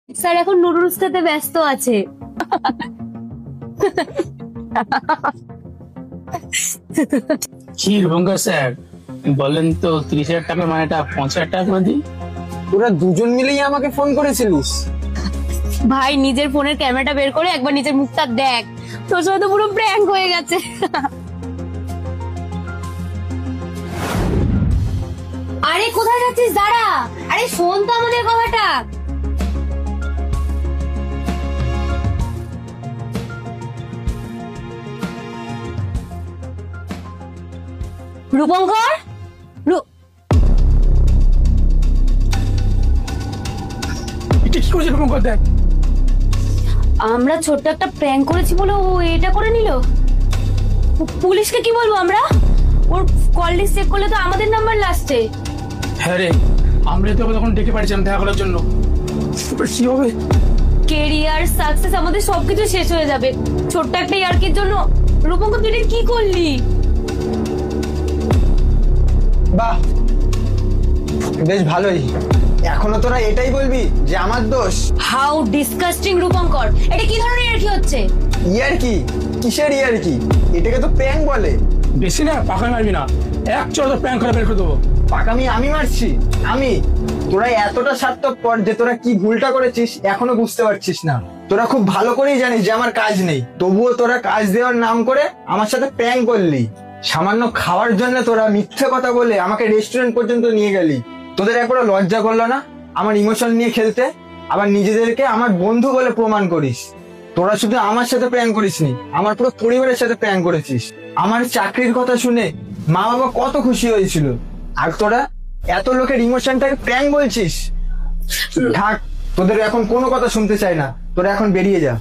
Sir এখন noodles খেতে ব্যস্ত আছে। কি রূপঙ্কর স্যার বলেন তো, 30,000 টাকা মানে 50,000 টাকা করে দিই। তোরা দুজন মিলেই আমাকে ফোন করেছিলিস? ভাই নিজের ফোনের ক্যামেরাটা বের করে একবার নিজের মুখটা দেখ, তোর সাথে তো পুরো প্র্যাঙ্ক হয়ে গেছে। আরে কোথায় যাচ্ছিস, দাঁড়া। আরে শোন তো আমাদের কথাটা। রূপঙ্কর, এটা কি করছে রূপঙ্কর? দেখ, আমরা ছোট্ট একটা প্র্যাঙ্ক করেছি বলে ও এটা করে নিল। পুলিশকে কি বলবো আমরা? ওর কল লিস্ট চেক করলে তো আমাদের নাম্বার লাস্টে। হ্যাঁ রে, আমরা তোকে তখন ডেকে পাঠিয়েছিলাম দেখা করার জন্য। এবার কি হবে? কেরিয়ার সাকসেস আমাদের সবকিছু শেষ হয়ে যাবে ছোট্ট একটা ইয়ার্কির জন্য। রূপঙ্কর তুই এটা কি করলি? বাহ, বেশ ভালোই। এখনো তোরা এটাই বলবি যে আমার দোষ? হাউ ডিসকাস্টিং রূপঙ্কর, এটা কি ধরনের ইয়ার্কি হচ্ছে? ইয়ার কি? কিসের ইয়ার কি? এটাকে তো প্র্যাঙ্ক বলে। বেশি না পাকা মারবি না, এক চড় তো প্র্যাঙ্ক করে বের করে দেবো। পাকামি আমি মারছি? আমি? তোরা এতটা স্বার্থপর যে তোরা কি ভুলটা করেছিস এখনো বুঝতে পারছিস না। তোরা খুব ভালো করেই জানিস যে আমার কাজ নেই, তবুও তোরা কাজ দেওয়ার নাম করে আমার সাথে প্র্যাঙ্ক করলি। সামান্য খাওয়ার জন্য তোরা মিথ্যে কথা বলে আমাকে রেস্টুরেন্ট পর্যন্ত নিয়ে গেলি। তোদের একবারও লজ্জা করলো না আমার ইমোশন নিয়ে খেলতে? আবার নিজেদেরকে আমার বন্ধু বলে প্রমাণ করিস। তোরা শুধু আমার সাথে প্র্যাঙ্ক করিসনি, আমার পুরো পরিবারের সাথে প্র্যাঙ্ক করেছিস। আমার চাকরির কথা শুনে মা বাবা কত খুশি হয়েছিল, আর তোরা এত লোকের ইমোশনটাকে প্র্যাঙ্ক বলছিস। থাক, তোদের এখন কোনো কথা শুনতে চাই না, তোরা এখন বেরিয়ে যা।